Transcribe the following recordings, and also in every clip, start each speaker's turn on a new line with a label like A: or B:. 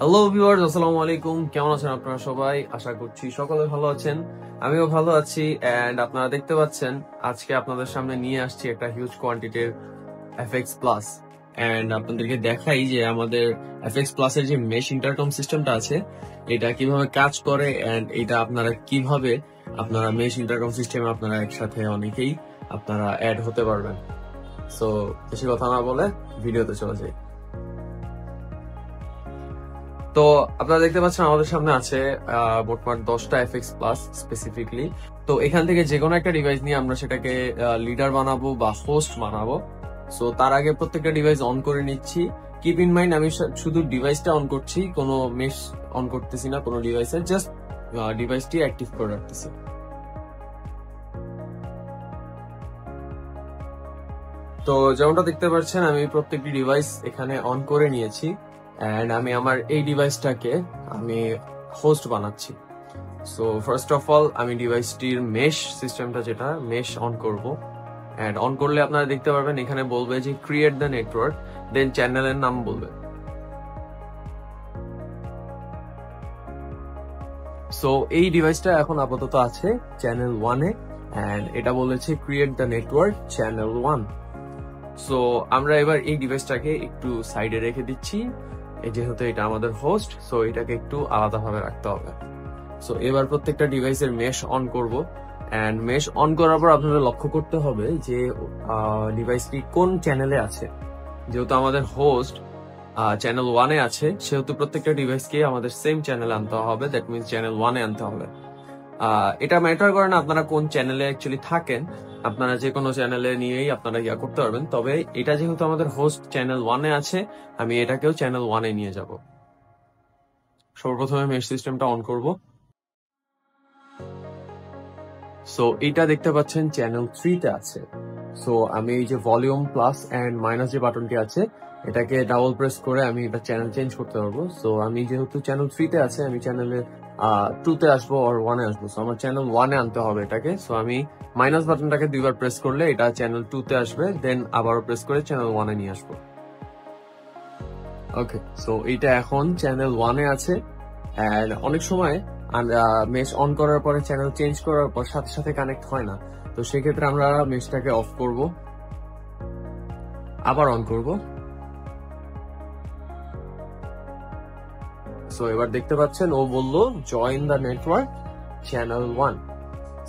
A: Hello viewers, আসসালামু আলাইকুম। কেমন আছেন আপনারা সবাই? আশা করছি সকলে ভালো আছেন। আমিও ভালো আছি। এন্ড আপনারা দেখতে পাচ্ছেন আজকে আপনাদের সামনে নিয়ে আসছি একটা হিউজ কোয়ান্টিটির এফএক্স প্লাস। এন্ড আপনাদেরকে দেখাই যে আমাদের এফএক্স প্লাস এর যে মেশ ইন্টারকম সিস্টেমটা আছে এটা কিভাবে কাজ করে এন্ড এটা আপনারা কিভাবে আপনারা মেশ ইন্টারকম সিস্টেমে আপনারা একসাথে অনেকেই আপনারা অ্যাড হতে পারবেন। সো বেশি কথা না বলে ভিডিওতে চলে যাই। তো আপনারা দেখতে পাচ্ছেন আমাদের সামনে আছে মোটমাট 10টা এফএক্স প্লাস স্পেসিফিকলি। তো এখান থেকে যে কোনো একটা ডিভাইস নিয়ে আমরা সেটাকে লিডার বানাবো বা হোস্ট বানাবো। সো তার আগে প্রত্যেকটা ডিভাইস অন করে নিচ্ছি। কিপ ইন মাইন্ড আমি শুধু ডিভাইসটা অন করছি, কোনো মেশ অন করতেছি না কোনো ডিভাইসের, জাস্ট ডিভাইসটি অ্যাক্টিভ করে রাখতেছি। তো যেমনটা দেখতে পাচ্ছেন আমি প্রত্যেকটি ডিভাইস এখানে অন করে নিয়েছি এন্ড আমি আমার এই ডিভাইসটাকে আমি হোস্ট বানাচ্ছি। সো ফার্স্ট অফ অল আমি ডিভাইসটির মেশ সিস্টেমটা যেটা মেশ অন করব এন্ড অন করলে আপনারা দেখতে পারবেন এখানে বলবে যে ক্রিয়েট দ্য নেটওয়ার্ক, দেন চ্যানেলের নাম বলবে। সো এই ডিভাইসটা এখন আপাতত আছে চ্যানেল 1 এ এন্ড এটা বলেছে create the network channel 1। So আমরা এবার এই ডিভাইসটাকে একটু সাইডে রেখে দিচ্ছি, যেহেতু এটা আমাদের হোস্ট, সো এটাকে একটু আলাদাভাবে রাখতে হবে। সো এবার প্রত্যেকটা ডিভাইসের মেশ অন করব এন্ড মেশ অন করার পর আপনাদের লক্ষ্য করতে হবে যে ডিভাইসটি কোন চ্যানেলে আছে। যেহেতু আমাদের হোস্ট চ্যানেল 1 এ আছে, সেহেতু প্রত্যেকটা ডিভাইসকে আমাদের সেম চ্যানেলে আনতে হবে, দ্যাট মিনস চ্যানেল 1 এ আনতে হবে। এটা ম্যাটার করে না আপনারা কোন চ্যানেলে অ্যাকচুয়ালি থাকেন, আপনারা যে কোনো চ্যানেলে নিয়েই আপনারা ইয়া করতে পারবেন। তবে এটা যেহেতু আমাদের হোস্ট চ্যানেল 1 এ আছে, আমি এটাকেও চ্যানেল 1 এ নিয়ে যাব। সর্বপ্রথমে মেশ সিস্টেমটা অন করব। সো এটা দেখতে পাচ্ছেন চ্যানেল 3 তে আছে। সো আমি এই যে ভলিউম প্লাস এন্ড মাইনাস যে বাটনটি আছে এটাকে ডাবল প্রেস করে আমি এটা চ্যানেল চেঞ্জ করতে পারবো। সো আমি যেহেতু চ্যানেল 3 তে আছে, আমি চ্যানেলে 2 তে আসবো আর 1 এ আসবো। সো আমার চ্যানেল 1 এ আনতে হবে এটাকে। সো আমি মাইনাস বাটনটাকে দুইবার প্রেস করলে এটা চ্যানেল 2 তে আসবে, দেন আবারও প্রেস করে চ্যানেল 1 এ নিয়ে আসবো। ওকে, সো এটা এখন চ্যানেল 1 এ আছে এন্ড অনেক সময় মেশ অন করার পরে চ্যানেল চেঞ্জ করার পর সাথে সাথে কানেক্ট হয় না। তো সেক্ষেত্রে আমরা মেশটাকে অফ করব, আবার অন করব। সো এবার দেখতে পাচ্ছেন ও বললো join the network channel 1।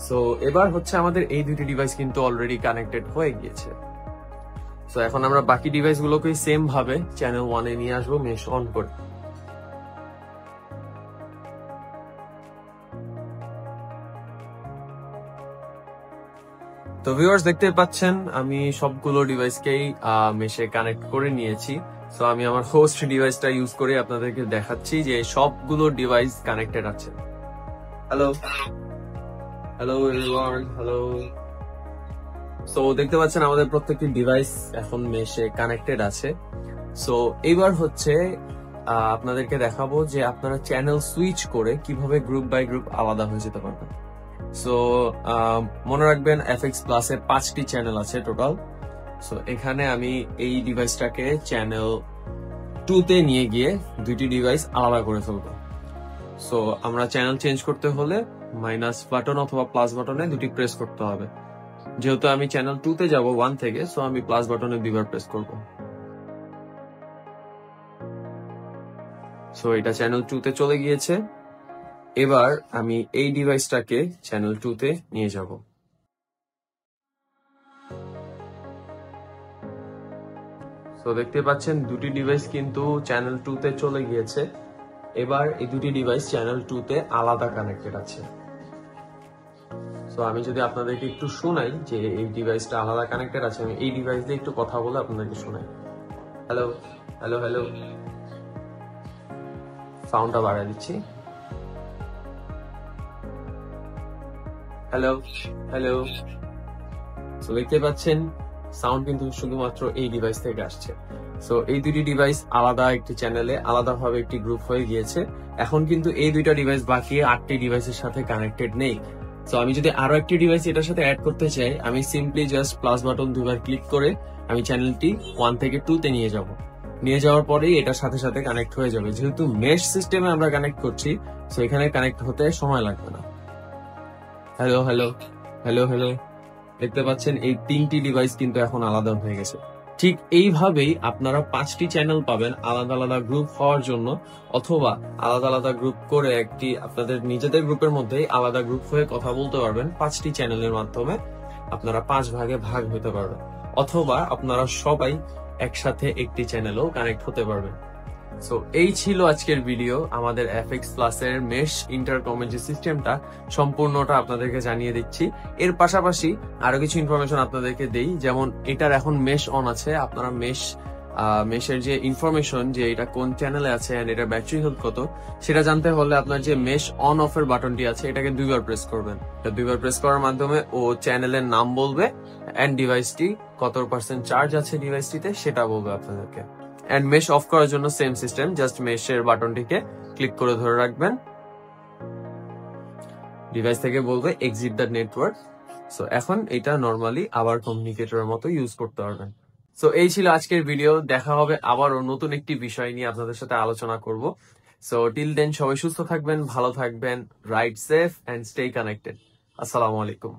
A: So এবার হচ্ছে আমাদের এই দুটি ডিভাইস কিন্তু অলরেডি কানেক্টেড হয়ে গিয়েছে। সো এখন আমরা বাকি ডিভাইস গুলোকে সেম ভাবে চ্যানেল 1 এ নিয়ে আসবো মেশ অন করে। তো ভিউয়ার্স দেখতে পাচ্ছেন আমি সবগুলো ডিভাইসকেই মেশে কানেক্ট করে নিয়েছি। সো আমি আমার হোস্ট ডিভাইসটা ইউজ করে আপনাদেরকে দেখাচ্ছি যে সবগুলো ডিভাইস কানেক্টেড আছে। Hello hello everyone, hello. So দেখতে পাচ্ছেন আমাদের প্রত্যেকটি ডিভাইস এখন মেশে কানেক্টেড আছে। সো এবার হচ্ছে আপনাদেরকে দেখাবো যে আপনারা চ্যানেল সুইচ করে কিভাবে গ্রুপ বাই গ্রুপ আলাদা হয়ে যেতে পারবেন। সো মনে রাখবেন এফএক্স প্লাসে 5টি চ্যানেল আছে টোটাল। সো এখানে আমি এই ডিভাইসটাকে চ্যানেল 2 তে নিয়ে গিয়ে দুইটি ডিভাইস আলাদা করে ফেলবো। সো আমরা চ্যানেল চেঞ্জ করতে হলে মাইনাস বাটন অথবা প্লাস বাটনে দুটি প্রেস করতে হবে। যেহেতু আমি চ্যানেল 2 তে যাব 1 থেকে, সো আমি প্লাস বাটনে দুইবার প্রেস করব। সো এটা চ্যানেল 2 তে চলে গিয়েছে। এবার আমি এই ডিভাইসটাকে চ্যানেল 2 তে নিয়ে যাব। তো দেখতে পাচ্ছেন দুটি ডিভাইস কিন্তু চ্যানেল 2 তে চলে গিয়েছে। এবার এই দুটি ডিভাইস চ্যানেল 2 তে আলাদা কানেক্টেড আছে। তো আমি যদি আপনাদেরকে একটু শোনাই যে এই ডিভাইসটা আলাদা কানেক্টেড আছে, আমি এই ডিভাইস দিয়ে একটু কথা বলে আপনাদেরকে শোনাই। হ্যালো হ্যালো হ্যালো, সাউন্ডটা বাড়ায় দিচ্ছি। Hello hello. তো দেখতে পাচ্ছেন সাউন্ড কিন্তু শুধুমাত্র এই ডিভাইস থেকে আসছে। সো এই দুটি ডিভাইস আলাদা একটি চ্যানেলে আলাদাভাবে একটি গ্রুপ হয়ে গিয়েছে। এখন কিন্তু এই দুইটা ডিভাইস বাকি 8টি ডিভাইসের সাথে কানেক্টেড নেই। সো আমি যদি আরো একটি ডিভাইস এটার সাথে অ্যাড করতে চাই, আমি সিম্পলি জাস্ট প্লাস বাটন দুবার ক্লিক করে আমি চ্যানেলটি 1 থেকে 2 তে নিয়ে যাব। নিয়ে যাওয়ার পরেই এটার সাথে সাথে কানেক্ট হয়ে যাবে। যেহেতু মেশ সিস্টেমে আমরা কানেক্ট করছি, তো এখানে কানেক্ট হতে সময় লাগবে না। হ্যালো হ্যালো হ্যালো হ্যালো, দেখতে পাচ্ছেন এই 3টি ডিভাইস কিন্তু এখন আলাদা হয়ে গেছে। ঠিক এইভাবেই আপনারা 5টি চ্যানেল পাবেন আলাদা আলাদা গ্রুপ হওয়ার জন্য, অথবা আলাদা আলাদা গ্রুপ করে একটি আপনাদের নিজেদের গ্রুপের মধ্যেই আলাদা গ্রুপ হয়ে কথা বলতে পারবেন। 5টি চ্যানেলের মাধ্যমে আপনারা 5 ভাগে ভাগ হতে পারবেন, অথবা আপনারা সবাই একসাথে একটি চ্যানেলেও কানেক্ট হতে পারবেন। সো এই ছিল আজকের ভিডিও। আমাদের এফএক্স প্লাস এর মেশ ইন্টারকম যে সিস্টেমটা সম্পূর্ণটা আপনাদেরকে জানিয়ে দিচ্ছি। এর পাশাপাশি আরো কিছু ইনফরমেশন আপনাদেরকে দেই, যেমন এটার এখন মেশ অন আছে। আপনারা মেশের যে ইনফরমেশন, যে এটা কোন চ্যানেলে আছে এন্ড এটার ব্যাটারি হেলথ কত, সেটা জানতে হলে আপনার যে মেশ অন অফ এর বাটনটি আছে এটাকে 2বার প্রেস করবেন। এটা 2বার প্রেস করার মাধ্যমে ও চ্যানেলের নাম বলবে এন্ড ডিভাইসটি কত % চার্জ আছে ডিভাইসটিতে সেটা বলবে আপনাদেরকে। এন্ড মেশ অফ করার জন্য সেম সিস্টেম, জাস্ট মেশের বাটনটিকে ক্লিক করে ধরে রাখবেন, ডিভাইস থেকে বলবে এক্সিট দ্য নেটওয়ার্ক। সো এখন এটা নরমালি আবার কমিউনিকেটরের মতো ইউজ করতে পারবেন। সো এই ছিল আজকের ভিডিও। দেখা হবে আবারও নতুন একটি বিষয় নিয়ে আপনাদের সাথে আলোচনা করব। সো টিল দেন সবাই সুস্থ থাকবেন, ভালো থাকবেন, ride safe and stay connected. আসসালামু আলাইকুম।